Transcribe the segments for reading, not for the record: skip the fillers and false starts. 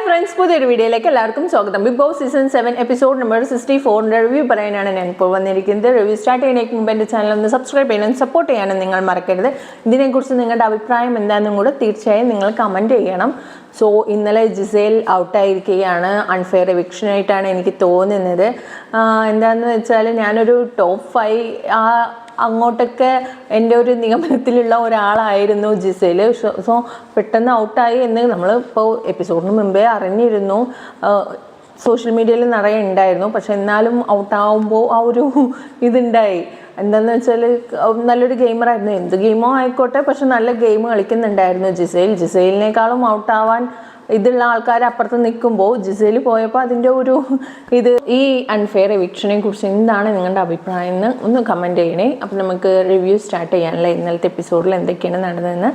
Hi friends, പുതിയൊരു വീഡിയോയിലേക്ക് എല്ലാവർക്കും സ്വാഗതം. Bigg Boss season 7 episode number 64 review പറയാനാണ് ഞാൻ ഇപ്പോൾ വന്നിരിക്കുന്നത്. റിവ്യൂ സ്റ്റാർട്ട് ചെയ്യുന്നതിന് മുമ്പ് എൻ്റെ ചാനൽ ഒന്ന് സബ്സ്ക്രൈബ് ചെയ്യാനും സപ്പോർട്ട് ചെയ്യാനും നിങ്ങൾ മറക്കരുത്. ഇതിനെക്കുറിച്ച് നിങ്ങളുടെ അഭിപ്രായം എന്താണെന്നും കൂടെ തീർച്ചയായും നിങ്ങൾ കമൻറ്റ് ചെയ്യണം. സോ ഇന്നലെ ജിസേൽ ഔട്ടായിരിക്കുകയാണ്. അൺഫെയർ എവിക്ഷനായിട്ടാണ് എനിക്ക് തോന്നുന്നത്. എന്താണെന്ന് വെച്ചാൽ ഞാനൊരു ടോപ്പ് 5 അങ്ങോട്ടൊക്കെ എൻ്റെ ഒരു നിഗമനത്തിലുള്ള ഒരാളായിരുന്നു ജിസേൽ. സോ പെട്ടെന്ന് ഔട്ടായി എന്ന് നമ്മൾ ഇപ്പോൾ എപ്പിസോഡിന് മുമ്പേ അറിഞ്ഞിരുന്നു. സോഷ്യൽ മീഡിയയിൽ നിറയെ ഉണ്ടായിരുന്നു. പക്ഷെ എന്നാലും ഔട്ടാവുമ്പോൾ ആ ഒരു ഇതുണ്ടായി. എന്താണെന്ന് വെച്ചാൽ നല്ലൊരു ഗെയിമറായിരുന്നു. എന്ത് ഗെയിമോ ആയിക്കോട്ടെ, പക്ഷെ നല്ല ഗെയിം കളിക്കുന്നുണ്ടായിരുന്നു ജിസേലിനേക്കാളും ഔട്ടാവാൻ ഇതുള്ള ആൾക്കാർ അപ്പുറത്ത് നിൽക്കുമ്പോൾ ജിസേൽ പോയപ്പോൾ അതിൻ്റെ ഒരു ഈ അൺഫെയർ എവിക്ഷനെ കുറിച്ച് എന്താണ് നിങ്ങളുടെ അഭിപ്രായം എന്ന് ഒന്ന് കമൻറ്റ് ചെയ്യണേ. അപ്പം നമുക്ക് റിവ്യൂ സ്റ്റാർട്ട് ചെയ്യാനല്ലേ. ഇന്നലത്തെ എപ്പിസോഡിൽ എന്തൊക്കെയാണ് നടന്നതെന്ന്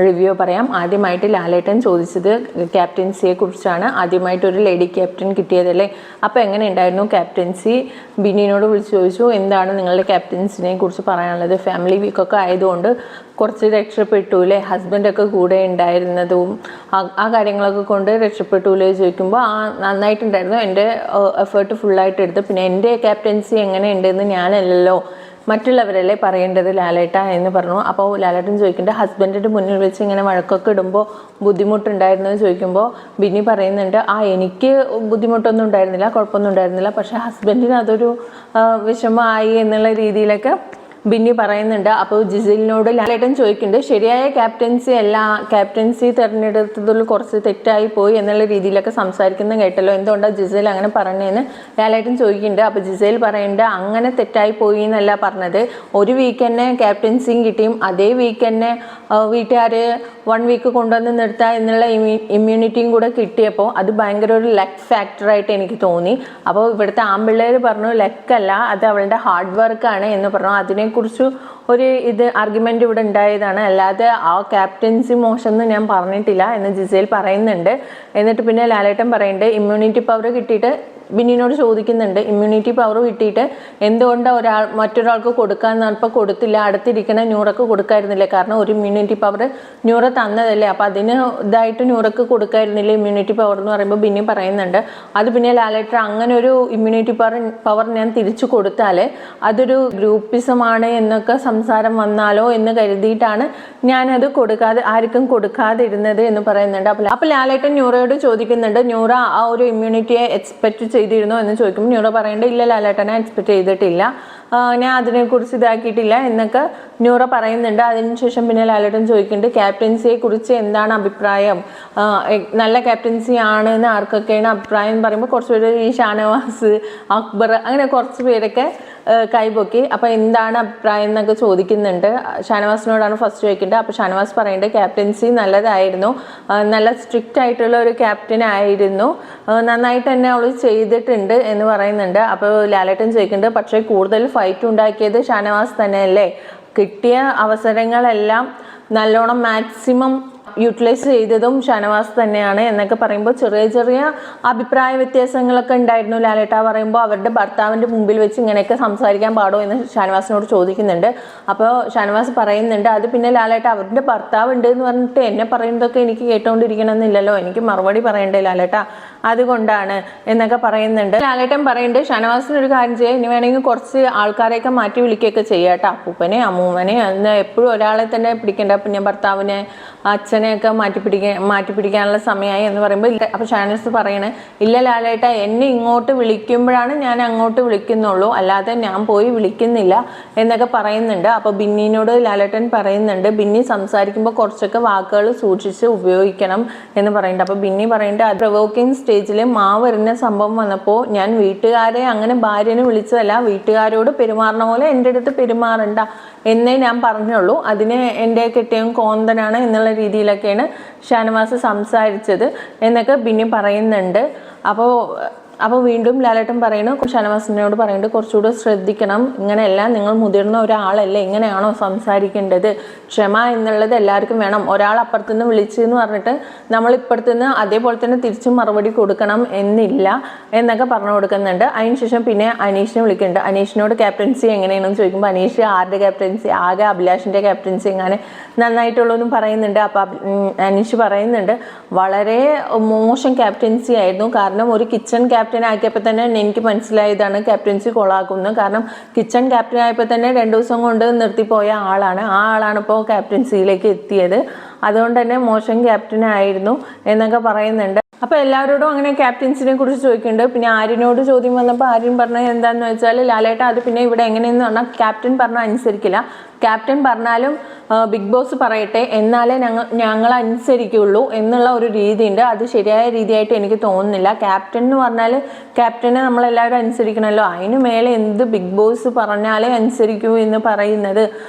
റിവ്യൂ പറയാം. ആദ്യമായിട്ട് ലാലേട്ടൻ ചോദിച്ചത് ക്യാപ്റ്റൻസിയെ കുറിച്ചാണ്. ആദ്യമായിട്ടൊരു ലേഡി ക്യാപ്റ്റൻ കിട്ടിയതല്ലേ, അപ്പോൾ എങ്ങനെ ഉണ്ടായിരുന്നു ക്യാപ്റ്റൻസി? ബിന്നിനോട് വിളിച്ച് ചോദിച്ചു, എന്താണ് നിങ്ങളുടെ ക്യാപ്റ്റൻസിനെ കുറിച്ച് പറയാനുള്ളത്? ഫാമിലി വീക്കൊക്കെ ആയതുകൊണ്ട് കുറച്ച് രക്ഷപ്പെട്ടൂലേ, ഹസ്ബൻഡൊക്കെ കൂടെ ഉണ്ടായിരുന്നതും ആ കാര്യങ്ങളൊക്കെ കൊണ്ട് രക്ഷപ്പെട്ടൂലേ ചോദിക്കുമ്പോൾ നന്നായിട്ടുണ്ടായിരുന്നു, എൻ്റെ എഫേർട്ട് ഫുള്ളായിട്ട് എടുത്ത്. പിന്നെ എൻ്റെ ക്യാപ്റ്റൻസി എങ്ങനെ ഉണ്ടെന്ന് ഞാനല്ലല്ലോ, മറ്റുള്ളവരല്ലേ പറയേണ്ടത് ലാലേട്ട എന്ന് പറഞ്ഞു. അപ്പോൾ ലാലേട്ടൻ ചോദിക്കേണ്ടത് ഹസ്ബൻഡിൻ്റെ മുന്നിൽ വെച്ച് ഇങ്ങനെ വഴക്കൊക്കെ ഇടുമ്പോൾ ബുദ്ധിമുട്ടുണ്ടായിരുന്നു എന്ന് ചോദിക്കുമ്പോൾ ബിന്നി പറയുന്നുണ്ട്, എനിക്ക് ബുദ്ധിമുട്ടൊന്നും ഉണ്ടായിരുന്നില്ല, കുഴപ്പമൊന്നും ഉണ്ടായിരുന്നില്ല, പക്ഷേ ഹസ്ബൻഡിന് അതൊരു വിഷമമായി എന്നുള്ള രീതിയിലൊക്കെ ബിന്നി പറയുന്നുണ്ട്. അപ്പോൾ ജിസേലിനോട് ലാലേട്ടൻ ചോദിക്കുന്നുണ്ട്, ശരിയായ ക്യാപ്റ്റൻസി അല്ല, ക്യാപ്റ്റൻസി തിരഞ്ഞെടുത്തതിൽ കുറച്ച് തെറ്റായി പോയി എന്നുള്ള രീതിയിലൊക്കെ സംസാരിക്കുന്നത് കേട്ടല്ലോ, എന്തുകൊണ്ടാണ് ജിസേൽ അങ്ങനെ പറഞ്ഞതെന്ന് ലാലേട്ടൻ ചോദിക്കുന്നുണ്ട്. അപ്പോൾ ജിസേൽ പറയുന്നുണ്ട്, അങ്ങനെ തെറ്റായി പോയി എന്നല്ല പറഞ്ഞത്, ഒരു വീക്ക് തന്നെ ക്യാപ്റ്റൻസിയും കിട്ടിയും അതേ വീക്ക് തന്നെ വീട്ടുകാർ 1 വീക്ക് കൊണ്ടുവന്ന് നിർത്തുക എന്നുള്ള ഇമ്മ്യൂണിറ്റിയും കൂടെ കിട്ടിയപ്പോൾ അത് ഭയങ്കര ഒരു ലക്ക് ഫാക്ടറായിട്ട് എനിക്ക് തോന്നി. അപ്പോൾ ഇവിടുത്തെ ആൺപിള്ളേർ പറഞ്ഞു ലക്കല്ല, അത് അവളുടെ ഹാർഡ് വർക്കാണ് എന്ന് പറഞ്ഞു. അതിനെക്കുറിച്ച് ഒരു ആർഗ്യുമെൻ്റ് ഇവിടെ ഉണ്ടായതാണ്, അല്ലാതെ ആ ക്യാപ്റ്റൻസി മോശം എന്ന് ഞാൻ പറഞ്ഞിട്ടില്ല എന്ന് ജിസേൽ പറയുന്നുണ്ട്. എന്നിട്ട് പിന്നെ ലാലേട്ടൻ പറയുന്നുണ്ട്, ഇമ്മ്യൂണിറ്റി പവർ കിട്ടിയിട്ട് ബിന്നിനോട് ചോദിക്കുന്നുണ്ട്, ഇമ്മ്യൂണിറ്റി പവർ കിട്ടിയിട്ട് എന്തുകൊണ്ട് മറ്റൊരാൾക്ക് കൊടുക്കാന്ന് പറഞ്ഞപ്പോൾ കൊടുത്തില്ല, അടുത്തിരിക്കണ ന്യൂറക്ക് കൊടുക്കായിരുന്നില്ല, കാരണം ഒരു ഇമ്മ്യൂണിറ്റി പവർ ന്യൂറ തന്നതല്ലേ, അപ്പം അതിന് ഇതായിട്ട് ന്യൂറക്ക് കൊടുക്കായിരുന്നില്ല ഇമ്മ്യൂണിറ്റി പവർ എന്ന് പറയുമ്പോൾ ബിന്നി പറയുന്നുണ്ട്. അത് പിന്നെ ലാലേട്ടൻ അങ്ങനെ ഒരു ഇമ്മ്യൂണിറ്റി പവർ ഞാൻ തിരിച്ചു കൊടുത്താൽ അതൊരു ഗ്രൂപ്പിസമാണ് എന്നൊക്കെ സംസാരം വന്നാലോ എന്ന് കരുതിയിട്ടാണ് ഞാനത് ആർക്കും കൊടുക്കാതിരുന്നത് എന്ന് പറയുന്നുണ്ട്. അപ്പോൾ ലാലേട്ടൻ ന്യൂറയോട് ചോദിക്കുന്നുണ്ട്, ന്യൂറ ആ ഒരു ഇമ്മ്യൂണിറ്റിയെ എക്സ്പെക്റ്റ് ചെയ്തിരുന്നോ എന്ന് ചോദിക്കുമ്പോൾ ന്യൂറ പറയേണ്ടത്, ഇല്ല ലാലേട്ടനെ എക്സ്പെക്റ്റ് ചെയ്തിട്ടില്ല, ഞാൻ അതിനെക്കുറിച്ച് ഇതാക്കിയിട്ടില്ല എന്നൊക്കെ ന്യൂറ പറയുന്നുണ്ട്. അതിനുശേഷം പിന്നെ ലാലേട്ടൻ ചോദിക്കുന്നുണ്ട്, ക്യാപ്റ്റൻസിയെ കുറിച്ച് എന്താണ് അഭിപ്രായം, നല്ല ക്യാപ്റ്റൻസി ആണ് എന്ന് ആർക്കൊക്കെയാണ് അഭിപ്രായം പറയുമ്പോൾ കുറച്ച് പേര് ഈ ഷാനവാസ്, അക്ബർ, അങ്ങനെ കുറച്ച് പേരൊക്കെ കൈപൊക്കി. അപ്പോൾ എന്താണ് അഭിപ്രായം എന്നൊക്കെ ചോദിക്കുന്നുണ്ട്. ഷാനവാസിനോടാണ് ഫസ്റ്റ് ചോദിക്കേണ്ടത്. അപ്പോൾ ഷാനവാസ് പറയേണ്ടത് ക്യാപ്റ്റൻസി നല്ലതായിരുന്നു, നല്ല സ്ട്രിക്റ്റ് ആയിട്ടുള്ള ഒരു ക്യാപ്റ്റൻ ആയിരുന്നു, നന്നായിട്ട് തന്നെ അവൾ ചെയ്തിട്ടുണ്ട് എന്ന് പറയുന്നുണ്ട്. അപ്പോൾ ലാലേട്ടൻ ചോദിക്കുന്നുണ്ട്, പക്ഷേ കൂടുതൽ ഫൈറ്റ് ഉണ്ടാക്കിയത് ഷാനവാസ് തന്നെയല്ലേ, കിട്ടിയ അവസരങ്ങളെല്ലാം നല്ലോണം മാക്സിമം യൂട്ടിലൈസ് ചെയ്തതും ഷാനവാസ് തന്നെയാണ് എന്നൊക്കെ പറയുമ്പോൾ ചെറിയ അഭിപ്രായ വ്യത്യാസങ്ങളൊക്കെ ഉണ്ടായിരുന്നു. ലാലേട്ട പറയുമ്പോൾ അവരുടെ ഭർത്താവിൻ്റെ മുമ്പിൽ വെച്ച് ഇങ്ങനെയൊക്കെ സംസാരിക്കാൻ പാടോ എന്ന് ഷാനവാസിനോട് ചോദിക്കുന്നുണ്ട്. അപ്പോൾ ഷാനവാസ് പറയുന്നുണ്ട്, അത് പിന്നെ ലാലേട്ട അവരുടെ ഭർത്താവ് ഉണ്ട് എന്ന് പറഞ്ഞിട്ട് എന്നെ പറയുന്നതൊക്കെ എനിക്ക് കേട്ടോണ്ടിരിക്കണമെന്നില്ലല്ലോ, എനിക്ക് മറുപടി പറയണ്ടേ ലാലേട്ട, അതുകൊണ്ടാണ് എന്നൊക്കെ പറയുന്നുണ്ട്. ലാലേട്ടൻ പറയുന്നുണ്ട്, ഷാനവാസിനൊരു കാര്യം ചെയ്യാം, ഇനി വേണമെങ്കിൽ കുറച്ച് ആൾക്കാരെയൊക്കെ മാറ്റി വിളിക്കുകയൊക്കെ ചെയ്യാട്ടോ, അപ്പൂപ്പനെ അമ്മൂമ്മനെ എന്ന് എപ്പോഴും ഒരാളെ തന്നെ പിടിക്കേണ്ട, പിന്നെ ഭർത്താവിനെ അച്ഛനെയൊക്കെ മാറ്റി പിടിക്കാനുള്ള സമയമായി എന്ന് പറയുമ്പോൾ ഇല്ല. അപ്പോൾ ഷാനവാസ് പറയണേ, ഇല്ല ലാലേട്ട, എന്നെ ഇങ്ങോട്ട് വിളിക്കുമ്പോഴാണ് ഞാൻ അങ്ങോട്ട് വിളിക്കുന്നുള്ളൂ, അല്ലാതെ ഞാൻ പോയി വിളിക്കുന്നില്ല എന്നൊക്കെ പറയുന്നുണ്ട്. അപ്പോൾ ബിന്നിനോട് ലാലേട്ടൻ പറയുന്നുണ്ട്, ബിന്നി സംസാരിക്കുമ്പോൾ കുറച്ചൊക്കെ വാക്കുകൾ സൂക്ഷിച്ച് ഉപയോഗിക്കണം എന്ന് പറയുന്നുണ്ട്. അപ്പോൾ ബിന്നി പറയുന്നുണ്ട്, അത് പ്രൊവോക്കിംഗ് സ്റ്റേജിൽ മാവെറിഞ്ഞ സംഭവം വന്നപ്പോൾ ഞാൻ വീട്ടുകാരെ അങ്ങനെ ഭാര്യനെ വിളിച്ചതല്ല, വീട്ടുകാരോട് പെരുമാറണ പോലെ എൻ്റെ അടുത്ത് പെരുമാറണ്ട എന്നേ ഞാൻ പറഞ്ഞുള്ളൂ, അതിന് എൻ്റെ കെട്ടിയവൻ കോന്തനാണ് എന്നുള്ള രീതിയിലൊക്കെയാണ് ഷാനവാസ് സംസാരിച്ചത് എന്നൊക്കെ ബിന്നി പറയുന്നുണ്ട്. അപ്പോൾ അപ്പോൾ വീണ്ടും ലാലേട്ടൻ പറയുന്നു, ഷാനവാസിനോട് പറയുന്നുണ്ട് കുറച്ചുകൂടെ ശ്രദ്ധിക്കണം, ഇങ്ങനെയല്ല, നിങ്ങൾ മുതിർന്ന ഒരാളല്ലേ, ഇങ്ങനെയാണോ സംസാരിക്കേണ്ടത്, ക്ഷമ എന്നുള്ളത് എല്ലാവർക്കും വേണം, ഒരാൾ അപ്പുറത്തുനിന്ന് വിളിച്ചു എന്ന് പറഞ്ഞിട്ട് നമ്മൾ ഇപ്പുറത്തുനിന്ന് അതേപോലെ തന്നെ തിരിച്ചും മറുപടി കൊടുക്കണം എന്നില്ല എന്നൊക്കെ പറഞ്ഞു കൊടുക്കുന്നുണ്ട്. അതിനുശേഷം പിന്നെ അനീഷിനെ വിളിക്കുന്നുണ്ട്. അനീഷിനോട് ക്യാപ്റ്റൻസി എങ്ങനെയാണെന്ന് ചോദിക്കുമ്പോൾ അനീഷ് ആരുടെ ക്യാപ്റ്റൻസി, ആകെ അഭിലാഷിൻ്റെ ക്യാപ്റ്റൻസി എങ്ങനെ നന്നായിട്ടുള്ളതെന്നും പറയുന്നുണ്ട്. അപ്പോൾ അനീഷ് പറയുന്നുണ്ട് വളരെ മോശം ക്യാപ്റ്റൻസി ആയിരുന്നു, കാരണം ഒരു കിച്ചൺ ക്യാപ്റ്റൻ ആക്കിയപ്പോൾ തന്നെ എനിക്ക് മനസ്സിലായതാണ് ക്യാപ്റ്റൻസി കൊളാക്കുന്നത്. കാരണം കിച്ചൺ ക്യാപ്റ്റൻ ആയപ്പോൾ തന്നെ 2 ദിവസം കൊണ്ട് നിർത്തിപ്പോയ ആളാണ്, ആ ആളാണ് ഇപ്പോൾ ക്യാപ്റ്റൻസിയിലേക്ക് എത്തിയത്. അതുകൊണ്ട് തന്നെ മോശം ക്യാപ്റ്റൻ ആയിരുന്നു എന്നൊക്കെ പറയുന്നുണ്ട്. അപ്പോൾ എല്ലാവരോടും അങ്ങനെ ക്യാപ്റ്റൻസിനെ കുറിച്ച് ചോദിക്കുന്നുണ്ട്. പിന്നെ ആര്യനോട് ചോദ്യം വന്നപ്പോൾ ആര്യൻ പറഞ്ഞത് എന്താണെന്ന് വെച്ചാൽ, ലാലേട്ട അത് പിന്നെ ഇവിടെ എങ്ങനെയെന്ന് പറഞ്ഞാൽ ക്യാപ്റ്റൻ പറഞ്ഞാൽ അനുസരിക്കില്ല, ക്യാപ്റ്റൻ പറഞ്ഞാലും ബിഗ് ബോസ് പറയട്ടെ എന്നാലേ ഞങ്ങൾ അനുസരിക്കുള്ളൂ എന്നുള്ള ഒരു രീതിയുണ്ട്. അത് ശരിയായ രീതിയായിട്ട് എനിക്ക് തോന്നുന്നില്ല. ക്യാപ്റ്റൻ എന്ന് പറഞ്ഞാൽ ക്യാപ്റ്റനെ നമ്മളെല്ലാവരും അനുസരിക്കണമല്ലോ, അതിന് മേലെ എന്ത് ബിഗ് ബോസ് പറഞ്ഞാലേ അനുസരിക്കൂ എന്ന് പറയുന്നത്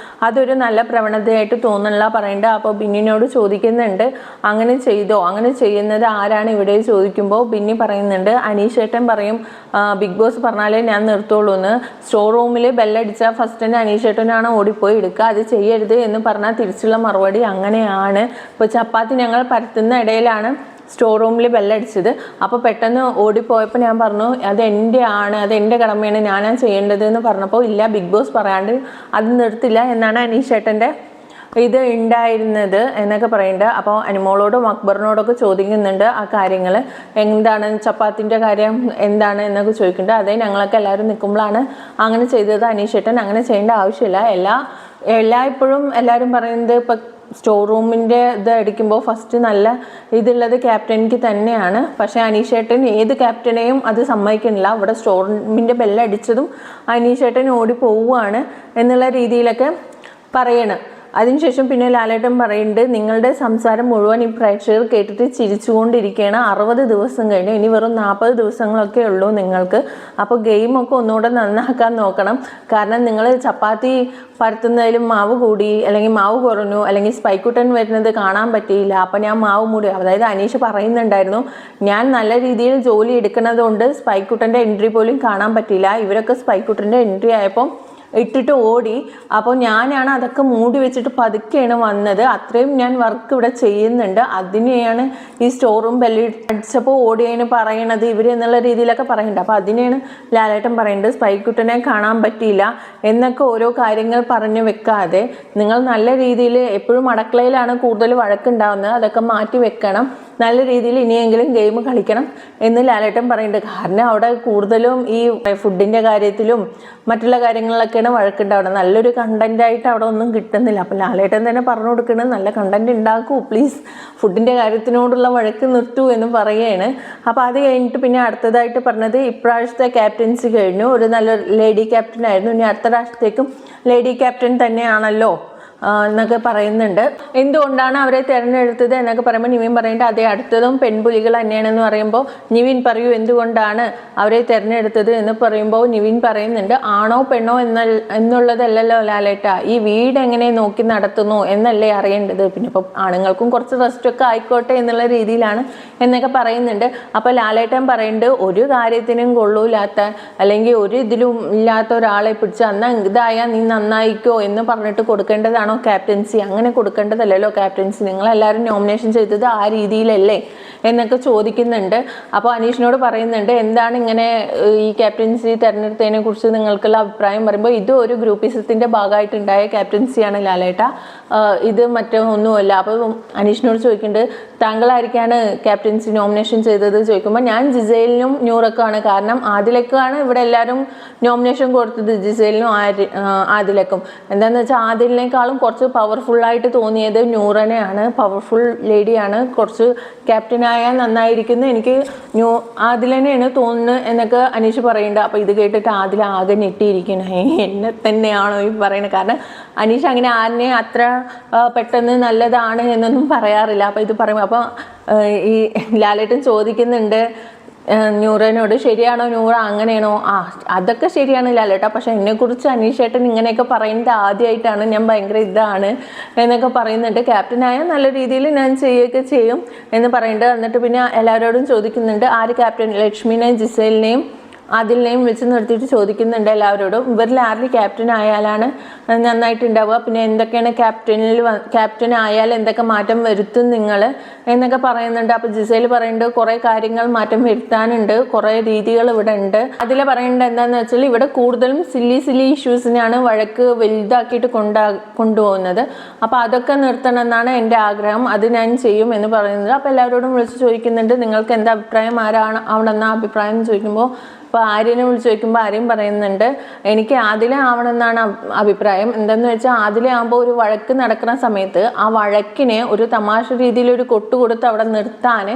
അതൊരു നല്ല പ്രവണതയായിട്ട് തോന്നുന്നില്ല പറയേണ്ടത്. അപ്പോൾ ബിന്നിനോട് ചോദിക്കുന്നുണ്ട്, അങ്ങനെ ചെയ്തോ, അങ്ങനെ ചെയ്യുന്നത് ആരാണ് ഇവിടെ ചോദിക്കുമ്പോൾ ബിന്നി പറയുന്നുണ്ട്, അനീഷേട്ടൻ പറയും ബിഗ് ബോസ് പറഞ്ഞാലേ ഞാൻ നിർത്തുള്ളൂ എന്ന്. സ്റ്റോർ റൂമിൽ ബെല്ലടിച്ചാൽ ഫസ്റ്റ് തന്നെ അനീഷേട്ടനാണ് ഓടിപ്പോയി എടുക്കുക, അത് ചെയ്യരുത് എന്ന് പറഞ്ഞാൽ തിരിച്ചുള്ള മറുപടി അങ്ങനെയാണ്. ഇപ്പോൾ ചപ്പാത്തി ഞങ്ങൾ പരത്തുന്ന ഇടയിലാണ് സ്റ്റോർ റൂമിൽ ബെല്ലടിച്ചത്, അപ്പോൾ പെട്ടെന്ന് ഓടിപ്പോയപ്പോൾ ഞാൻ പറഞ്ഞു അത് എൻ്റെ ആണ്, അത് എൻ്റെ കടമയാണ്, ഞാനാ ചെയ്യേണ്ടത് എന്ന് പറഞ്ഞപ്പോൾ ഇല്ല ബിഗ് ബോസ് പറയാണ്ട് അത് നിർത്തില്ല എന്നാണ് അനീഷേട്ടൻ്റെ ഇത് ഉണ്ടായിരുന്നത് എന്നൊക്കെ പറയുന്നുണ്ട്. അപ്പോൾ അനിമോളോടും അക്ബറിനോടൊക്കെ ചോദിക്കുന്നുണ്ട് ആ കാര്യങ്ങൾ എന്താണ്, ചപ്പാത്തിൻ്റെ കാര്യം എന്താണ് എന്നൊക്കെ ചോദിക്കുന്നുണ്ട്. അതേ ഞങ്ങളൊക്കെ എല്ലാവരും നിൽക്കുമ്പോഴാണ് അങ്ങനെ ചെയ്തത് അനീഷേട്ടൻ, അങ്ങനെ ചെയ്യേണ്ട ആവശ്യമില്ല. എല്ലായ്പ്പോഴും എല്ലാവരും പറയുന്നത് ഇപ്പം സ്റ്റോർ റൂമിൻ്റെ ഇത് അടിക്കുമ്പോൾ ഫസ്റ്റ് നല്ല ഇതുള്ളത് ക്യാപ്റ്റനിക്ക് തന്നെയാണ്. പക്ഷേ അനീഷേട്ടൻ ഏത് ക്യാപ്റ്റനെയും അത് സമ്മതിക്കുന്നില്ല. ഇവിടെ സ്റ്റോർ റൂമിൻ്റെ ബെല്ലടിച്ചതും അനീഷേട്ടൻ ഓടി പോവുകയാണ് എന്നുള്ള രീതിയിലൊക്കെ പറയണം. അതിനുശേഷം പിന്നെ ലാലേട്ടൻ പറയുന്നുണ്ട്, നിങ്ങളുടെ സംസാരം മുഴുവൻ ഈ പ്രേക്ഷകർ കേട്ടിട്ട് ചിരിച്ചുകൊണ്ടിരിക്കുകയാണ്, 60 ദിവസം കഴിഞ്ഞു, ഇനി വെറും 40 ദിവസങ്ങളൊക്കെ ഉള്ളൂ നിങ്ങൾക്ക്. അപ്പോൾ ഗെയിമൊക്കെ ഒന്നുകൂടെ നന്നാക്കാൻ നോക്കണം, കാരണം നിങ്ങൾ ചപ്പാത്തി പരത്തുന്നതിലും മാവ് കൂടി അല്ലെങ്കിൽ മാവ് കുറഞ്ഞു അല്ലെങ്കിൽ സ്പൈക്കുട്ടൻ വരുന്നത് കാണാൻ പറ്റിയില്ല, അപ്പം ഞാൻ മാവ് മൂടി. അതായത് അനീഷ് പറയുന്നുണ്ടായിരുന്നു, ഞാൻ നല്ല രീതിയിൽ ജോലി എടുക്കുന്നത് കൊണ്ട് സ്പൈക്കുട്ടൻ്റെ എൻട്രി പോലും കാണാൻ പറ്റിയില്ല, ഇവരൊക്കെ സ്പൈക്കുട്ടൻ്റെ എൻട്രി ആയപ്പോൾ ഇട്ടിട്ട് ഓടി, അപ്പോൾ ഞാനാണ് അതൊക്കെ മൂടി വെച്ചിട്ട് പതുക്കെയാണ് വന്നത്, അത്രയും ഞാൻ വർക്ക് ഇവിടെ ചെയ്യുന്നുണ്ട്, അതിനെയാണ് ഈ സ്റ്റോർ റൂം ബെല്ല് അടിച്ചപ്പോൾ ഓടിയതിന് പറയണത് ഇവർ എന്നുള്ള രീതിയിലൊക്കെ പറയുന്നുണ്ട്. അപ്പോൾ അതിനെയാണ് ലാലേട്ടൻ പറയുന്നത് സ്പൈക്കുട്ടനെ കാണാൻ പറ്റിയില്ല എന്നൊക്കെ ഓരോ കാര്യങ്ങൾ പറഞ്ഞു വെക്കാതെ നിങ്ങൾ നല്ല രീതിയിൽ, എപ്പോഴും അടുക്കളയിലാണ് കൂടുതൽ വഴക്കുണ്ടാവുന്നത്, അതൊക്കെ മാറ്റി വെക്കണം, നല്ല രീതിയിൽ ഇനിയെങ്കിലും ഗെയിം കളിക്കണം എന്ന് ലാലേട്ടൻ പറയുന്നുണ്ട്. കാരണം അവിടെ കൂടുതലും ഈ ഫുഡിൻ്റെ കാര്യത്തിലും മറ്റുള്ള കാര്യങ്ങളിലൊക്കെയാണ് വഴക്കുണ്ടാവുന്നത്, നല്ലൊരു കണ്ടൻറ്റായിട്ട് അവിടെ ഒന്നും കിട്ടുന്നില്ല. അപ്പോൾ ലാലേട്ടൻ തന്നെ പറഞ്ഞു കൊടുക്കുന്നത് നല്ല കണ്ടൻറ്റ് ഉണ്ടാക്കൂ പ്ലീസ്, ഫുഡിൻ്റെ കാര്യത്തിനോടുള്ള വഴക്ക് നിർത്തൂ എന്ന് പറയുകയാണ്. അപ്പോൾ അത് കഴിഞ്ഞിട്ട് പിന്നെ അടുത്തതായിട്ട് പറഞ്ഞത് ഇപ്രാവശ്യത്തെ ക്യാപ്റ്റൻസി കഴിഞ്ഞു, ഒരു നല്ല ലേഡി ക്യാപ്റ്റൻ ആയിരുന്നു, ഇനി അടുത്ത പ്രാവശ്യത്തേക്കും ലേഡി ക്യാപ്റ്റൻ തന്നെയാണല്ലോ എന്നൊക്കെ പറയുന്നുണ്ട്. എന്തുകൊണ്ടാണ് അവരെ തിരഞ്ഞെടുത്തത് എന്നൊക്കെ പറയുമ്പോൾ നിവിൻ പറയുന്നുണ്ട്, അതേ അടുത്തതും പെൺപുലികൾ തന്നെയാണെന്ന് പറയുമ്പോൾ നിവിൻ പറയൂ എന്തുകൊണ്ടാണ് അവരെ തിരഞ്ഞെടുത്തത് എന്ന് പറയുമ്പോൾ നിവിൻ പറയുന്നുണ്ട്, ആണോ പെണ്ണോ എന്നുള്ളതല്ലല്ലോ ലാലേട്ട, ഈ വീട് എങ്ങനെ നോക്കി നടത്തുന്നു എന്നല്ലേ അറിയേണ്ടത്, പിന്നെ ഇപ്പോൾ ആണുങ്ങൾക്കും കുറച്ച് റെസ്റ്റൊക്കെ ആയിക്കോട്ടെ എന്നുള്ള രീതിയിലാണ് എന്നൊക്കെ പറയുന്നുണ്ട്. അപ്പോൾ ലാലേട്ടൻ പറയുന്നുണ്ട്, ഒരു കാര്യത്തിനും കൊള്ളൂലാത്ത അല്ലെങ്കിൽ ഒരു ഇതിലും ഇല്ലാത്ത ഒരാളെ പിടിച്ച് അന്ന് ഇതായാൽ നീ നന്നായിക്കോ എന്ന് പറഞ്ഞിട്ട് കൊടുക്കേണ്ടതാണ് ക്യാപ്റ്റൻസി, അങ്ങനെ കൊടുക്കേണ്ടതല്ലോ ക്യാപ്റ്റൻസി, നിങ്ങളെല്ലാവരും നോമിനേഷൻ ചെയ്തത് ആ രീതിയിലല്ലേ എന്നൊക്കെ ചോദിക്കുന്നുണ്ട്. അപ്പോൾ അനീഷിനോട് പറയുന്നുണ്ട്, എന്താണ് ഇങ്ങനെ ഈ ക്യാപ്റ്റൻസി തിരഞ്ഞെടുത്തതിനെ കുറിച്ച് നിങ്ങൾക്കുള്ള അഭിപ്രായം പറയുമ്പോൾ ഇത് ഒരു ഗ്രൂപ്പിസത്തിൻ്റെ ഭാഗമായിട്ടുണ്ടായ ക്യാപ്റ്റൻസിയാണ് ലാലേട്ട, ഇത് മറ്റൊന്നുമല്ല. അപ്പോൾ അനീഷിനോട് ചോദിക്കുന്നുണ്ട്, താങ്കളായിരിക്കാണ് ക്യാപ്റ്റൻസി നോമിനേഷൻ ചെയ്തത് ചോദിക്കുമ്പോൾ ഞാൻ ജിസേലിനും ന്യൂറക്കാണ്, കാരണം ആദിലക്കാണ് ഇവിടെ എല്ലാവരും നോമിനേഷൻ കൊടുത്തത്, ജിസേലിനും ആദിലക്കും. എന്താണെന്ന് വെച്ചാൽ ആദിലിനേക്കാളും കുറച്ച് പവർഫുള്ളായിട്ട് തോന്നിയത് ന്യൂറനെയാണ്, പവർഫുൾ ലേഡിയാണ്, കുറച്ച് ക്യാപ്റ്റനായാൽ നന്നായിരിക്കുന്നു, എനിക്ക് ആദിലനെയാണ് തോന്നുന്നത് എന്നൊക്കെ അനീഷ് പറയുന്നുണ്ട്. അപ്പോൾ ഇത് കേട്ടിട്ട് ആദില ആകെ ഞെട്ടിയിരിക്കണേ, എന്നെ തന്നെയാണോ ഈ പറയുന്നത്, കാരണം അനീഷ് അങ്ങനെ ആരിനെ അത്ര പെട്ടെന്ന് നല്ലതാണ് എന്നൊന്നും പറയാറില്ല. അപ്പോൾ ഇത് പറയുമ്പോൾ അപ്പോൾ ഈ ലാലേട്ടൻ ചോദിക്കുന്നുണ്ട്, നൂറനോട് ശരിയാണോ നൂറ അങ്ങനെയാണോ അതൊക്കെ ശരിയാണ് ലാലേട്ടാ, പക്ഷെ എന്നെക്കുറിച്ച് അനീഷേട്ടൻ ഇങ്ങനെയൊക്കെ പറയുന്നത് ആദ്യമായിട്ടാണ്, ഞാൻ ഭയങ്കര ഇതാണ് എന്നൊക്കെ പറയുന്നുണ്ട്. ക്യാപ്റ്റനായ നല്ല രീതിയിൽ ഞാൻ ചെയ്യുകയൊക്കെ ചെയ്യും എന്ന് പറയുന്നുണ്ട്. എന്നിട്ട് പിന്നെ എല്ലാവരോടും ചോദിക്കുന്നുണ്ട് ആര് ക്യാപ്റ്റൻ, ലക്ഷ്മിനെയും ജിസേലിനെയും അതിലിനെയും വിളിച്ച് നിർത്തിയിട്ട് ചോദിക്കുന്നുണ്ട് എല്ലാവരോടും, ഇവരിൽ ആരിൽ ക്യാപ്റ്റൻ ആയാലാണ് നന്നായിട്ടുണ്ടാവുക, പിന്നെ എന്തൊക്കെയാണ് ക്യാപ്റ്റൻ ആയാൽ എന്തൊക്കെ മാറ്റം വരുത്തും നിങ്ങൾ എന്നൊക്കെ പറയുന്നുണ്ട്. അപ്പോൾ ജിസേൽ പറയുന്നുണ്ട് കുറേ കാര്യങ്ങൾ മാറ്റം വരുത്താനുണ്ട്, കുറേ രീതികൾ ഇവിടെ ഉണ്ട്. അതിൽ പറയുന്നത് എന്താണെന്ന് വെച്ചാൽ ഇവിടെ കൂടുതലും സില്ലി ഇഷ്യൂസിനെയാണ് വഴക്ക് വലുതാക്കിയിട്ട് കൊണ്ടുപോകുന്നത്. അപ്പോൾ അതൊക്കെ നിർത്തണം എന്നാണ് എൻ്റെ ആഗ്രഹം, അത് ഞാൻ ചെയ്യും എന്ന് പറയുന്നത്. അപ്പോൾ എല്ലാവരോടും വിളിച്ച് ചോദിക്കുന്നുണ്ട് നിങ്ങൾക്ക് എന്താ അഭിപ്രായം, ആരാണ് അവിടെ നിന്ന് അഭിപ്രായം ചോദിക്കുമ്പോൾ അപ്പോൾ ആര്യനെ വിളിച്ച് ചോദിക്കുമ്പോൾ ആര്യം പറയുന്നുണ്ട് എനിക്ക് ആദില ആവണം എന്നാണ് അഭിപ്രായം. എന്തെന്ന് വെച്ചാൽ ആദില ആകുമ്പോൾ ഒരു വഴക്ക് നടക്കുന്ന സമയത്ത് ആ വഴക്കിനെ ഒരു തമാശ രീതിയിൽ ഒരു കൊട്ട് കൊടുത്ത് അവിടെ നിർത്താൻ,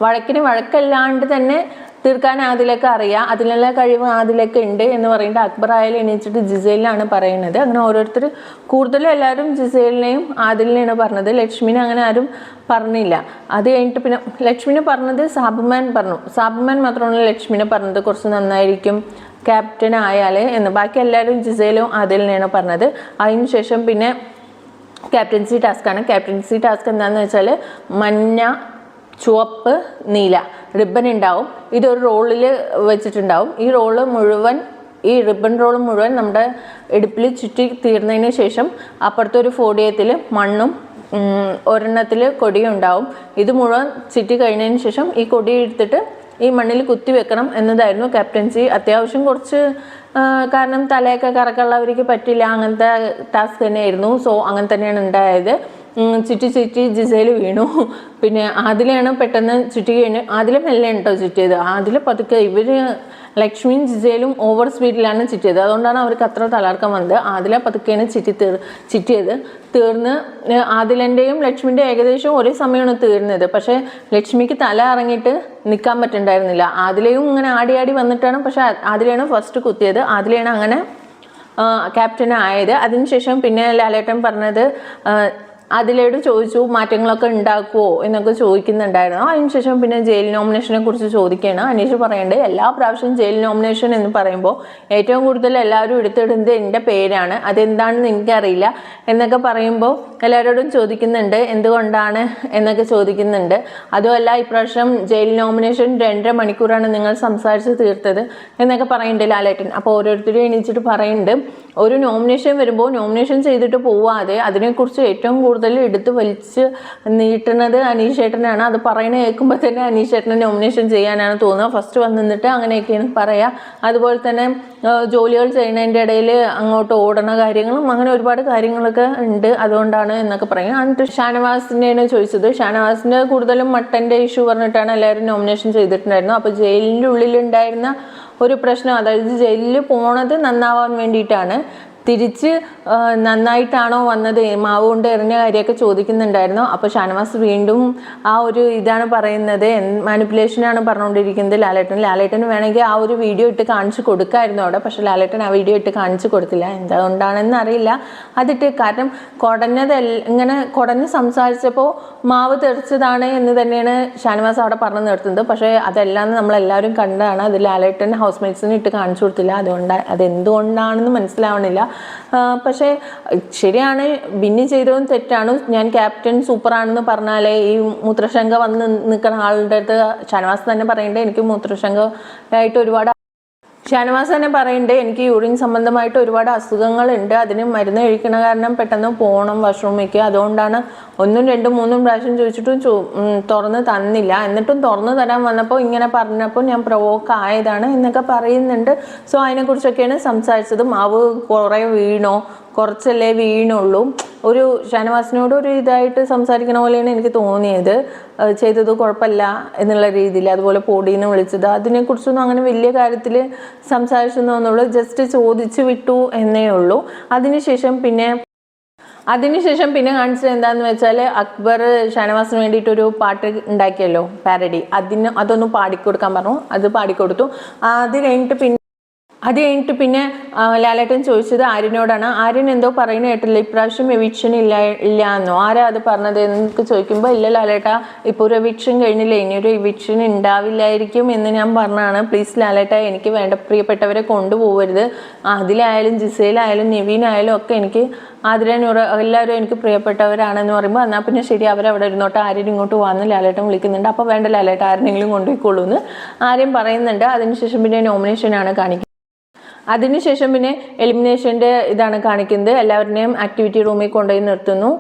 വഴക്കിന് വഴക്കല്ലാണ്ട് തന്നെ തീർക്കാൻ ആദിലൊക്കെ അറിയാം, അതിനുള്ള കഴിവ് ആദിലൊക്കെ ഉണ്ട് എന്ന് പറയുന്നത് അക്ബർ ആയാലും എണീച്ചിട്ട് ജിസേലിനാണ് പറയുന്നത്. അങ്ങനെ ഓരോരുത്തർ കൂടുതലും എല്ലാവരും ജിസേലിനെയും ആദിലിനെയാണ് പറഞ്ഞത്, ലക്ഷ്മിനെ അങ്ങനെ ആരും പറഞ്ഞില്ല. അത് കഴിഞ്ഞിട്ട് പിന്നെ ലക്ഷ്മിനെ പറഞ്ഞത് സാബുമാൻ പറഞ്ഞു, സാബുമാൻ മാത്രമാണ് ലക്ഷ്മിനെ പറഞ്ഞത് കുറച്ച് നന്നായിരിക്കും ക്യാപ്റ്റൻ ആയാൽ എന്ന്. ബാക്കി എല്ലാവരും ജിസേലും ആദിലിനെയാണ് പറഞ്ഞത്. അതിനുശേഷം പിന്നെ ക്യാപ്റ്റൻസി ടാസ്ക്കാണ്. ക്യാപ്റ്റൻസി ടാസ്ക് എന്താണെന്ന് വെച്ചാൽ മഞ്ഞ, ചുവപ്പ്, നീല റിബൺ ഉണ്ടാവും, ഇതൊരു റോളിൽ വെച്ചിട്ടുണ്ടാവും. ഈ റിബൺ റോള് മുഴുവൻ നമ്മുടെ ഇടുപ്പിൽ ചുറ്റി തീർന്നതിന് ശേഷം അപ്പുറത്തൊരു ഫോഡിയത്തിൽ മണ്ണും ഒരെണ്ണത്തിൽ കൊടിയും ഉണ്ടാവും. ഇത് മുഴുവൻ ചുറ്റി കഴിഞ്ഞതിന് ശേഷം ഈ കൊടി എടുത്തിട്ട് ഈ മണ്ണിൽ കുത്തി വെക്കണം എന്നതായിരുന്നു ക്യാപ്റ്റൻസി. അത്യാവശ്യം കുറച്ച് കാരണം തലയൊക്കെ കറക്കമുള്ളവർക്ക് പറ്റില്ല, അങ്ങനത്തെ ടാസ്ക് തന്നെയായിരുന്നു. സോ അങ്ങനെ തന്നെയാണ് ഉണ്ടായത്. ചുറ്റി ജിസേൽ വീണു. പിന്നെ ആദിലയാണ് പെട്ടെന്ന് ചുറ്റി കഴിഞ്ഞ്, ആദില മെല്ലെ കേട്ടോ ചുറ്റിയത്, ആദില പതുക്കെ. ഇവർ ലക്ഷ്മിയും ജിസേലും ഓവർ സ്പീഡിലാണ് ചുറ്റിയത്, അതുകൊണ്ടാണ് അവർക്ക് അത്ര തലർക്കം വന്നത്. ആദില പതുക്കെയാണ് ചുറ്റിയത്. തീർന്ന് ആദിലൻ്റെയും ലക്ഷ്മിൻ്റെ ഏകദേശം ഒരേ സമയമാണ് തീർന്നത്. പക്ഷേ ലക്ഷ്മിക്ക് തല ഇറങ്ങിയിട്ട് നിൽക്കാൻ പറ്റുന്നുണ്ടായിരുന്നില്ല. ആദിലയും ഇങ്ങനെ ആടി വന്നിട്ടാണ്, പക്ഷേ ആദിലയാണ് ഫസ്റ്റ് കുത്തിയത്, ആദിലയാണ് അങ്ങനെ ക്യാപ്റ്റൻ ആയത്. അതിനുശേഷം പിന്നെ ലാലേട്ടൻ പറഞ്ഞത് അതിലോട് ചോദിച്ചു മാറ്റങ്ങളൊക്കെ ഉണ്ടാക്കുമോ എന്നൊക്കെ ചോദിക്കുന്നുണ്ടായിരുന്നു. അതിനുശേഷം പിന്നെ ജയിൽ നോമിനേഷനെ കുറിച്ച് ചോദിക്കുകയാണ്. അനീഷ് പറയേണ്ടത് എല്ലാ പ്രാവശ്യവും ജയിൽ നോമിനേഷൻ എന്ന് പറയുമ്പോൾ ഏറ്റവും കൂടുതൽ എല്ലാവരും എടുത്തിടുന്നത് എൻ്റെ പേരാണ്, അതെന്താണെന്ന് എനിക്കറിയില്ല എന്നൊക്കെ പറയുമ്പോൾ എല്ലാവരോടും ചോദിക്കുന്നുണ്ട് എന്തുകൊണ്ടാണ് എന്നൊക്കെ ചോദിക്കുന്നുണ്ട്. അതുമല്ല ഇപ്രാവശ്യം ജയിൽ നോമിനേഷൻ 2.5 മണിക്കൂറാണ് നിങ്ങൾ സംസാരിച്ച് തീർത്തത് എന്നൊക്കെ പറയുന്നുണ്ട് ലാലേട്ടൻ. അപ്പോൾ ഓരോരുത്തരും എണീച്ചിട്ട് പറയുന്നുണ്ട് ഒരു നോമിനേഷൻ വരുമ്പോൾ നോമിനേഷൻ ചെയ്തിട്ട് പോവാതെ അതിനെക്കുറിച്ച് ഏറ്റവും കൂടുതൽ എടുത്ത് വലിച്ച് നീട്ടുന്നത് അനീഷേട്ടനാണ്. അത് പറയണ കേൾക്കുമ്പോൾ തന്നെ അനീഷേട്ടനെ നോമിനേഷൻ ചെയ്യാനാണ് തോന്നുക. ഫസ്റ്റ് വന്ന് നിന്നിട്ട് അങ്ങനെയൊക്കെയാണ് പറയുക. അതുപോലെ തന്നെ ജോലികൾ ചെയ്യുന്നതിൻ്റെ ഇടയിൽ അങ്ങോട്ട് ഓടണ കാര്യങ്ങളും അങ്ങനെ ഒരുപാട് കാര്യങ്ങളൊക്കെ ഉണ്ട്, അതുകൊണ്ടാണ് എന്നൊക്കെ പറയും. എന്നിട്ട് ഷാനവാസിനെയാണ് ചോദിച്ചത്. ഷാനവാസിൻ്റെ കൂടുതലും മട്ടൻ്റെ ഇഷ്യൂ പറഞ്ഞിട്ടാണ് എല്ലാവരും നോമിനേഷൻ ചെയ്തിട്ടുണ്ടായിരുന്നു. അപ്പോൾ ജയിലിൻ്റെ ഉള്ളിലുണ്ടായിരുന്ന ഒരു പ്രശ്നം, അതായത് ജയിലിൽ പോണത് നന്നാവാൻ വേണ്ടിയിട്ടാണ്, തിരിച്ച് നന്നായിട്ടാണോ വന്നത്, മാവ് കൊണ്ട് എറിഞ്ഞ കാര്യമൊക്കെ ചോദിക്കുന്നുണ്ടായിരുന്നു. അപ്പോൾ ഷാനവാസ് വീണ്ടും ആ ഒരു ഇതാണ് പറയുന്നത്, മാനിപ്പുലേഷനാണ് പറഞ്ഞുകൊണ്ടിരിക്കുന്നത് ലാലേട്ടന് വേണമെങ്കിൽ ആ ഒരു വീഡിയോ ഇട്ട് കാണിച്ചു കൊടുക്കായിരുന്നു അവിടെ. പക്ഷേ ലാലേട്ടൻ ആ വീഡിയോ ഇട്ട് കാണിച്ചു കൊടുത്തില്ല, എന്തുകൊണ്ടാണെന്ന് അറിയില്ല. അതിട്ട് കാരണം ഇങ്ങനെ കുടഞ്ഞ് സംസാരിച്ചപ്പോൾ മാവ് തെറിച്ചതാണ് എന്ന് തന്നെയാണ് ഷാനവാസ് അവിടെ പറഞ്ഞു നിർത്തുന്നത്. പക്ഷേ അതെല്ലാം നമ്മളെല്ലാവരും കണ്ടതാണ്. അത് ലാലേട്ടൻ ഹൗസ് മേറ്റ്സിന് ഇട്ട് കാണിച്ചു കൊടുത്തില്ല, അതെന്തുകൊണ്ടാണെന്ന് മനസ്സിലാവണില്ല. പക്ഷേ ശരിയാണ്, ബിന്നി ചെയ്തതും തെറ്റാണ്. ഞാൻ ക്യാപ്റ്റൻ സൂപ്പറാണെന്ന് പറഞ്ഞാലേ ഈ മൂത്രശങ്ക വന്ന് നിൽക്കുന്ന ആളുടെ അടുത്ത് ഷാനവാസ് തന്നെ പറയണ്ടേ എനിക്ക് മൂത്രശങ്കയായിട്ട് ഒരുപാട് ഷാനവാസ് തന്നെ പറയുന്നുണ്ട് എനിക്ക് യൂറിൻ സംബന്ധമായിട്ട് ഒരുപാട് അസുഖങ്ങളുണ്ട്, അതിന് മരുന്ന് കഴിക്കണ കാരണം പെട്ടെന്ന് പോകണം വാഷ്റൂമിലേക്ക്, അതുകൊണ്ടാണ് 1, 2, 3 പ്രാവശ്യം ചോദിച്ചിട്ടും തുറന്ന് തന്നില്ല. എന്നിട്ടും തുറന്നു തരാൻ വന്നപ്പോൾ ഇങ്ങനെ പറഞ്ഞപ്പോൾ ഞാൻ പ്രൊവോക്ക് ആയതാണ് എന്നൊക്കെ പറയുന്നുണ്ട്. സോ അതിനെക്കുറിച്ചൊക്കെയാണ് സംസാരിച്ചത്. മാവ് കുറേ വീണോ, കുറച്ചല്ലേ വീണുള്ളൂ. ഒരു ഷാനവാസിനോട് ഒരു ഇതായിട്ട് സംസാരിക്കണ പോലെയാണ് എനിക്ക് തോന്നിയത്. ചെയ്തത് കുഴപ്പമില്ല എന്നുള്ള രീതിയിൽ. അതുപോലെ പൊടിയെന്ന് വിളിച്ചത് അതിനെക്കുറിച്ചൊന്നും അങ്ങനെ വലിയ കാര്യത്തിൽ സംസാരിച്ചെന്നുള്ളൂ, ജസ്റ്റ് ചോദിച്ചു വിട്ടു എന്നേ ഉള്ളൂ. അതിനുശേഷം പിന്നെ കാണിച്ചത് എന്താണെന്ന് വെച്ചാൽ അക്ബർ ഷാനവാസിന് വേണ്ടിയിട്ടൊരു പാട്ട് ഉണ്ടാക്കിയല്ലോ, പാരഡി, അതൊന്ന് പാടിക്കൊടുക്കാൻ പറഞ്ഞു. അത് പാടിക്കൊടുത്തു. അത് കഴിഞ്ഞിട്ട് അത് കഴിഞ്ഞിട്ട് പിന്നെ ലാലേട്ടൻ ചോദിച്ചത് ആര്യനോടാണ്. ആര്യൻ എന്തോ പറയുന്ന കേട്ടില്ല, ഇപ്രാവശ്യം എവിക്ഷൻ ഇല്ല എന്നോ, ആരാ അത് പറഞ്ഞത് എന്നൊക്കെ ചോദിക്കുമ്പോൾ ഇല്ല ലാലേട്ട, ഇപ്പോൾ ഒരു എവിക്ഷൻ കഴിഞ്ഞില്ല, ഇനിയൊരു എവിക്ഷൻ ഉണ്ടാവില്ലായിരിക്കും എന്ന് ഞാൻ പറഞ്ഞതാണ്. പ്ലീസ് ലാലേട്ട, എനിക്ക് വേണ്ട പ്രിയപ്പെട്ടവരെ കൊണ്ടുപോകരുത്. അതിലായാലും ജിസയിലായാലും നിവീനായാലും ഒക്കെ എനിക്ക് ആതിര നൂറ എല്ലാവരും എനിക്ക് പ്രിയപ്പെട്ടവരാണെന്ന് പറയുമ്പോൾ എന്നാൽ പിന്നെ ശരി, അവരവിടെ ഇരുന്നോട്ട്, ആര്യൻ ഇങ്ങോട്ട് വന്ന് ലാലേട്ടൻ വിളിക്കുന്നുണ്ട്. അപ്പോൾ വേണ്ട ലാലേട്ട, ആരെങ്കിലും കൊണ്ടുപോയിക്കോളൂ എന്ന് ആര്യൻ പറയുന്നുണ്ട്. അതിനുശേഷം പിന്നെ നോമിനേഷനാണ് കാണിക്കുന്നത്. അതിനുശേഷം പിന്നെ എലിമിനേഷൻ്റെ ഇതാണ് കാണിക്കുന്നത്. എല്ലാവരുടെയും ആക്ടിവിറ്റി റൂമിൽ കൊണ്ടുപോയി നിർത്തുന്നു,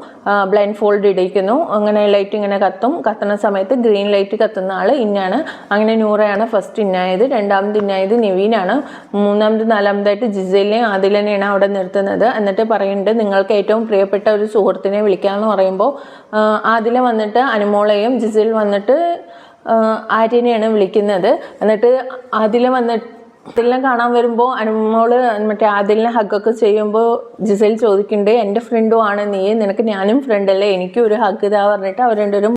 ബ്ലൈൻഡ് ഫോൾഡ് ഇടിക്കുന്നു. അങ്ങനെ ലൈറ്റ് ഇങ്ങനെ കത്തുന്ന സമയത്ത് ഗ്രീൻ ലൈറ്റ് കത്തുന്ന ആൾ ഇന്നാണ്. അങ്ങനെ നൂറയാണ് ഫസ്റ്റ് ഇന്നായത്. രണ്ടാമത് ഇന്നായത് നിവീനാണ്. മൂന്നാമത് നാലാമതായിട്ട് ജിസയിലിനെയും ആദിലിനെയാണ് അവിടെ നിർത്തുന്നത്. എന്നിട്ട് പറയുന്നുണ്ട്, നിങ്ങൾക്ക് ഏറ്റവും പ്രിയപ്പെട്ട ഒരു സുഹൃത്തിനെ വിളിക്കാമെന്ന് പറയുമ്പോൾ ആദില വന്നിട്ട് അനുമോളെയും ജിസയിൽ വന്നിട്ട് ആര്യനെയാണ് വിളിക്കുന്നത്. എന്നിട്ട് ആദില വന്നിട്ട് ആദിലിനെ കാണാൻ വരുമ്പോൾ അനുമോള് മറ്റേ ആദിലിനെ ഹഗ്ഗൊക്കെ ചെയ്യുമ്പോൾ ജിസയിൽ ചോദിക്കുന്നുണ്ട്, എൻ്റെ ഫ്രണ്ടും ആണ് നീ, നിനക്ക് ഞാനും ഫ്രണ്ടല്ലേ, എനിക്കും ഒരു ഹഗ് ഇതാ പറഞ്ഞിട്ട് അവർ രണ്ടുപേരും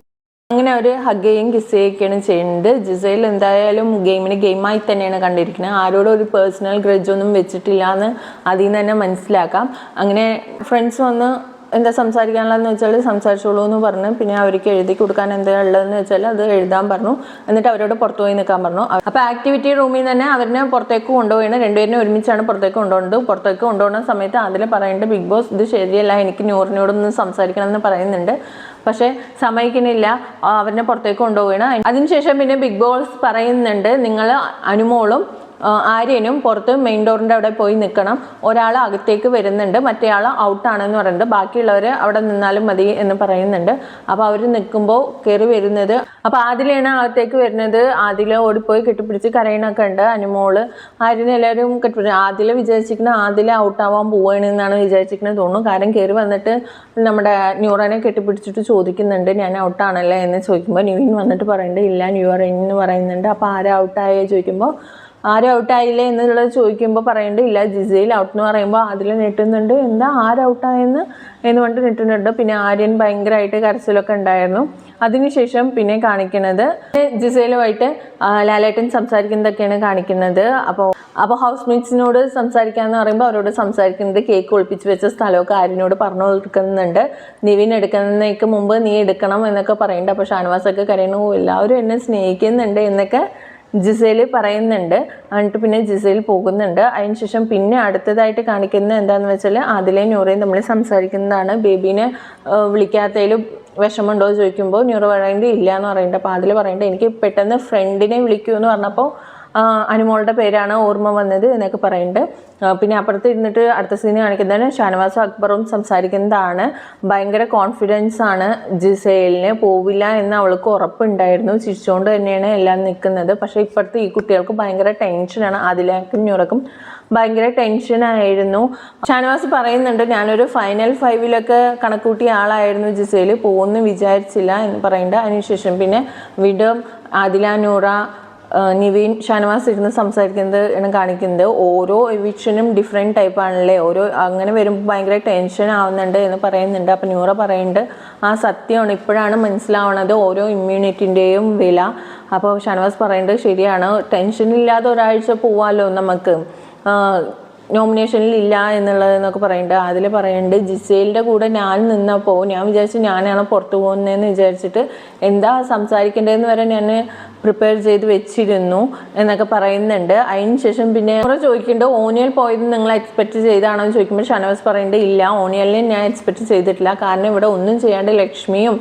അങ്ങനെ ഒരു ഹഗ്ഗയും കിസ്സയൊക്കെയാണ് ചെയ്യുന്നത്. ജിസയിൽ എന്തായാലും ഗെയിമിന് ഗെയിമായി തന്നെയാണ് കണ്ടിരിക്കുന്നത്. ആരോടും ഒരു പേഴ്സണൽ ഗ്രഡ്ജൊന്നും വെച്ചിട്ടില്ല എന്ന് അതിൽ നിന്ന് തന്നെ മനസ്സിലാക്കാം. അങ്ങനെ ഫ്രണ്ട്സ് വന്ന് എന്താ സംസാരിക്കാനുള്ളതെന്ന് വെച്ചാൽ സംസാരിച്ചോളൂ എന്ന് പറഞ്ഞു. പിന്നെ അവർക്ക് എഴുതി കൊടുക്കാൻ എന്താ ഉള്ളതെന്ന് വെച്ചാൽ അത് എഴുതാൻ പറഞ്ഞു. എന്നിട്ട് അവരോട് പുറത്തു പോയി നിൽക്കാൻ പറഞ്ഞു. അപ്പോൾ ആക്ടിവിറ്റി റൂമിൽ തന്നെ അവരിനെ പുറത്തേക്ക് കൊണ്ടുപോയാണ്. രണ്ടുപേരും ഒരുമിച്ചാണ് പുറത്തേക്ക് കൊണ്ടുപോകുന്നത്. പുറത്തേക്ക് കൊണ്ടുപോകുന്ന സമയത്ത് അതിൽ പറയുന്നുണ്ട്, ബിഗ് ബോസ് ഇത് ശരിയല്ല, എനിക്ക് നൂറിനോടൊന്ന് സംസാരിക്കണം എന്ന് പറയുന്നുണ്ട്. പക്ഷേ സമ്മതിക്കുന്നില്ല, അവരിനെ പുറത്തേക്ക് കൊണ്ടുപോവുകയാണ്. അതിനുശേഷം പിന്നെ ബിഗ് ബോസ് പറയുന്നുണ്ട്, നിങ്ങൾ അനുമോളും ആര്യനും പുറത്ത് മെയിൻ ഡോറിൻ്റെ അവിടെ പോയി നിൽക്കണം. ഒരാൾ അകത്തേക്ക് വരുന്നുണ്ട്, മറ്റേ ആൾ ഔട്ടാണെന്ന് പറയുന്നുണ്ട്. ബാക്കിയുള്ളവർ അവിടെ നിന്നാലും മതി എന്ന് പറയുന്നുണ്ട്. അപ്പോൾ അവർ നിൽക്കുമ്പോൾ കയറി വരുന്നത്, അപ്പോൾ ആദിലാണ് അകത്തേക്ക് വരുന്നത്. ആദില ഓടിപ്പോയി കെട്ടിപ്പിടിച്ച് കരയണൊക്കെ ഉണ്ട്. അനുമോള് ആര്യനെല്ലാവരും കെട്ടിപ്പിടിച്ച് ആദില വിചാരിച്ചിരിക്കുന്നത് ആദില ഔട്ടാവാൻ പോവുകയാണ് എന്നാണ് വിചാരിച്ചിരിക്കുന്നത് തോന്നുന്നു. കാരണം കയറി വന്നിട്ട് നമ്മുടെ ന്യൂറനെ കെട്ടിപ്പിടിച്ചിട്ട് ചോദിക്കുന്നുണ്ട്, ഞാൻ ഔട്ടാണല്ലേ എന്ന് ചോദിക്കുമ്പോൾ നിവിൻ വന്നിട്ട് പറയുന്നുണ്ട്, ഇല്ല ന്യൂറ എന്ന് പറയുന്നുണ്ട്. അപ്പോൾ ആരാ ഔട്ടായോ ചോദിക്കുമ്പോൾ ആരും ഔട്ടായില്ലേ എന്നുള്ളത് ചോദിക്കുമ്പോൾ പറയുന്നുണ്ട്, ഇല്ല ജിസയിൽ ഔട്ട് എന്ന് പറയുമ്പോൾ അതിൽ നെട്ടുന്നുണ്ട്, എന്താ ആരൗട്ടായെന്ന് പറഞ്ഞിട്ട് നെട്ടുന്നുണ്ട്. പിന്നെ ആര്യൻ ഭയങ്കരമായിട്ട് കരച്ചിലൊക്കെ ഉണ്ടായിരുന്നു. അതിനുശേഷം പിന്നെ കാണിക്കുന്നത് ജിസയിലുമായിട്ട് ലാലേട്ടൻ സംസാരിക്കുന്നതൊക്കെയാണ് കാണിക്കുന്നത്. അപ്പോൾ ഹൗസ് മേറ്റ്സിനോട് സംസാരിക്കാമെന്ന് പറയുമ്പോൾ അവരോട് സംസാരിക്കുന്നത് കേക്ക് ഒളിപ്പിച്ച് വെച്ച സ്ഥലമൊക്കെ ആര്യനോട് പറഞ്ഞു കൊടുക്കുന്നുണ്ട്. നിവിൻ എടുക്കുന്നതിനേക്ക് മുമ്പ് നീ എടുക്കണം എന്നൊക്കെ പറയുന്നുണ്ട്. അപ്പോൾ ഷാനവാസൊക്കെ കരയണു, എല്ലാവരും എന്നെ സ്നേഹിക്കുന്നുണ്ട് എന്നൊക്കെ ജിസയിൽ പറയുന്നുണ്ട്. എന്നിട്ട് പിന്നെ ജിസയിൽ പോകുന്നുണ്ട്. അതിനുശേഷം പിന്നെ അടുത്തതായിട്ട് കാണിക്കുന്നത് എന്താണെന്ന് വെച്ചാൽ ആദിലയും നൂറയും തമ്മിൽ സംസാരിക്കുന്നതാണ്. ബേബീനെ വിളിക്കാത്തതിൽ വിഷമമുണ്ടോ ചോദിക്കുമ്പോൾ ന്യൂറ പറയുന്നത് ഇല്ല എന്ന് പറയുന്നുണ്ട്. അപ്പോൾ ആദില പറയുന്നുണ്ട്, എനിക്ക് പെട്ടെന്ന് ഫ്രണ്ടിനെ വിളിക്കൂ എന്ന് പറഞ്ഞപ്പോൾ അനുമോളുടെ പേരാണ് ഓർമ്മ വന്നത് എന്നൊക്കെ പറയുന്നുണ്ട്. പിന്നെ അപ്പുറത്ത് ഇരുന്നിട്ട് അടുത്ത സീന് കാണിക്കുന്നതാണ് ഷാനവാസും അക്ബറും സംസാരിക്കുന്നതാണ്. ഭയങ്കര കോൺഫിഡൻസ് ആണ് ജിസേലിന്, പോവില്ല എന്ന് അവൾക്ക് ഉറപ്പുണ്ടായിരുന്നു. ചിരിച്ചുകൊണ്ട് തന്നെയാണ് എല്ലാം നിൽക്കുന്നത്. പക്ഷേ ഇപ്പോഴത്തെ ഈ കുട്ടികൾക്ക് ഭയങ്കര ടെൻഷനാണ്. ആദിലക്കും ന്യൂറക്കും ഭയങ്കര ടെൻഷനായിരുന്നു. ഷാനവാസ് പറയുന്നുണ്ട്, ഞാനൊരു ഫൈനൽ 5 കണക്കൂട്ടിയ ആളായിരുന്നു, ജിസേൽ പോകുമെന്ന് വിചാരിച്ചില്ല എന്ന് പറയുന്നുണ്ട്. അതിനുശേഷം പിന്നെ വീണ്ടും ആദില, നൂറ, നിവിൻ, ഷാനവാസ് ഇരുന്ന് സംസാരിക്കുന്നത് ആണ് കാണിക്കുന്നത്. ഓരോ എവിക്ഷനും ഡിഫറെൻറ്റ് ടൈപ്പാണല്ലേ, അങ്ങനെ വരുമ്പോൾ ഭയങ്കര ടെൻഷൻ ആവുന്നുണ്ട് എന്ന് പറയുന്നുണ്ട്. അപ്പോൾ നൂറ പറയുന്നുണ്ട്, ആ സത്യമാണ്, ഇപ്പോഴാണ് മനസ്സിലാവണത് ഓരോ ഇമ്മ്യൂണിറ്റിൻ്റെയും വില. അപ്പോൾ ഷാനവാസ് പറയുന്നത് ശരിയാണ്, ടെൻഷനില്ലാതെ ഒരാഴ്ച പോവാമല്ലോ നമുക്ക്, നോമിനേഷനിൽ ഇല്ല എന്നുള്ളതെന്നൊക്കെ പറയുന്നുണ്ട്. അതിൽ പറയുന്നുണ്ട്, ജിസേലിൻ്റെ കൂടെ ഞാൻ നിന്നപ്പോൾ ഞാൻ വിചാരിച്ചു ഞാനാണ് പുറത്തു പോകുന്നതെന്ന് വിചാരിച്ചിട്ട് എന്താ സംസാരിക്കേണ്ടതെന്ന് വരെ ഞാൻ പ്രിപ്പയർ ചെയ്ത് വെച്ചിരുന്നു എന്നൊക്കെ പറയുന്നുണ്ട്. അതിന് ശേഷം പിന്നെ ചോദിക്കുന്നുണ്ട്, ഓനിയൽ പോയത് നിങ്ങൾ എക്സ്പെക്റ്റ് ചെയ്താണോ എന്ന് ചോദിക്കുമ്പോൾ ഷാനവാസ് പറയുന്നുണ്ട്, ഇല്ല, ഓനിയലിനെ ഞാൻ എക്സ്പെക്റ്റ് ചെയ്തിട്ടില്ല. കാരണം ഇവിടെ ഒന്നും ചെയ്യാണ്ട് ലക്ഷ്മിയും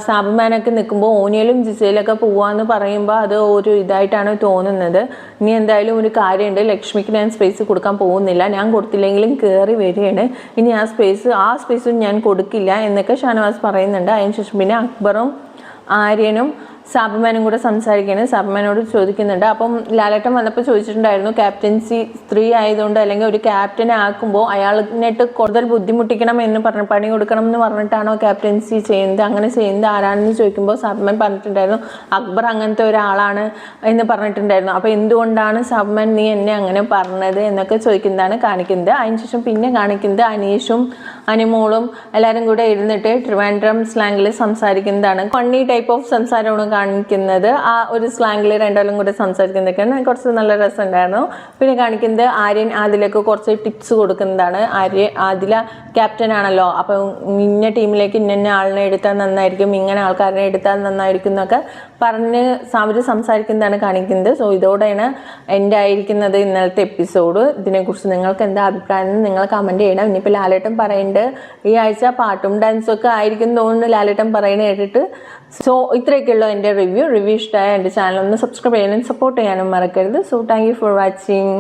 സാബുമാനൊക്കെ നിൽക്കുമ്പോൾ ഓനിയലും ജിസയിലൊക്കെ പോവാന്ന് പറയുമ്പോൾ അത് ഒരു ഇതായിട്ടാണ് തോന്നുന്നത്. ഇനി എന്തായാലും ഒരു കാര്യമുണ്ട്, ലക്ഷ്മിക്ക് ഞാൻ സ്പേസ് കൊടുക്കാൻ പോകുന്നില്ല, ഞാൻ കൊടുത്തില്ലെങ്കിലും കയറി വരികയാണ്, ഇനി ആ സ്പേസും ഞാൻ കൊടുക്കില്ല എന്നൊക്കെ ഷാനവാസ് പറയുന്നുണ്ട്. അതിനുശേഷം പിന്നെ അക്ബറും ആര്യനും സാബുമാനും കൂടെ സംസാരിക്കുകയാണ്. സാബുമാനോട് ചോദിക്കുന്നുണ്ട്, അപ്പം ലാലേട്ടൻ വന്നപ്പോൾ ചോദിച്ചിട്ടുണ്ടായിരുന്നു, ക്യാപ്റ്റൻസി സ്ത്രീ ആയതുകൊണ്ട് അല്ലെങ്കിൽ ഒരു ക്യാപ്റ്റനെ ആക്കുമ്പോൾ അയാളിനായിട്ട് കൂടുതൽ ബുദ്ധിമുട്ടിക്കണം എന്ന് പറഞ്ഞ് പണി കൊടുക്കണം എന്ന് പറഞ്ഞിട്ടാണോ ക്യാപ്റ്റൻസി ചെയ്യുന്നത്, അങ്ങനെ ചെയ്യുന്നത് ആരാണെന്ന് ചോദിക്കുമ്പോൾ സാബുമാൻ പറഞ്ഞിട്ടുണ്ടായിരുന്നു, അക്ബർ അങ്ങനത്തെ ഒരാളാണ് എന്ന് പറഞ്ഞിട്ടുണ്ടായിരുന്നു. അപ്പോൾ എന്തുകൊണ്ടാണ് സാബുമാൻ നീ എന്നെ അങ്ങനെ പറഞ്ഞത് എന്നൊക്കെ ചോദിക്കുന്നതാണ് കാണിക്കുന്നത്. അതിനുശേഷം പിന്നെ കാണിക്കുന്നത് അനീഷും അനുമോളും എല്ലാവരും കൂടെ ഇരുന്നിട്ട് ട്രിവാൻഡ്രം സ്ലാങ്ങിൽ സംസാരിക്കുന്നതാണ്. ഫണ്ണി ടൈപ്പ് ഓഫ് സംസാരമാണ് കാണിക്കുന്നത്. ആ ഒരു സ്ലാങ്ങിൽ രണ്ടാളും കൂടെ സംസാരിക്കുന്നതൊക്കെയാണ് കുറച്ച് നല്ല രസമുണ്ടായിരുന്നു. പിന്നെ കാണിക്കുന്നത് ആര്യൻ ആദിലക്ക് കുറച്ച് ടിപ്സ് കൊടുക്കുന്നതാണ്. ആദില ക്യാപ്റ്റൻ ആണല്ലോ, അപ്പം ഇന്ന ടീമിലേക്ക് ഇന്ന ആളിനെ എടുത്താൽ നന്നായിരിക്കും, ഇങ്ങനെ ആൾക്കാരെ എടുത്താൽ നന്നായിരിക്കും എന്നൊക്കെ പറഞ്ഞ് അവർ സംസാരിക്കുന്നതാണ് കാണിക്കുന്നത്. സോ ഇതോടെയാണ് എൻ്റെ ആയിരിക്കുന്നത് ഇന്നലത്തെ എപ്പിസോഡ്. ഇതിനെക്കുറിച്ച് നിങ്ങൾക്ക് എന്താ അഭിപ്രായം നിങ്ങൾ കമൻറ്റ് ചെയ്യണം. ഇനിയിപ്പോൾ ലാലേട്ടൻ പറയുന്നുണ്ട് ഈ ആഴ്ച പാട്ടും ഡാൻസും ഒക്കെ ആയിരിക്കും തോന്നുന്നു ലാലേട്ടൻ പറയുന്നത് കേട്ടിട്ട്. സോ ഇത്രയൊക്കെയുള്ളൂ എൻ്റെ റിവ്യൂ ഇഷ്ടമായ എൻ്റെ ചാനൽ ഒന്ന് സബ്സ്ക്രൈബ് ചെയ്യാനും സപ്പോർട്ട് ചെയ്യാനും മറക്കരുത്. So thank you for watching.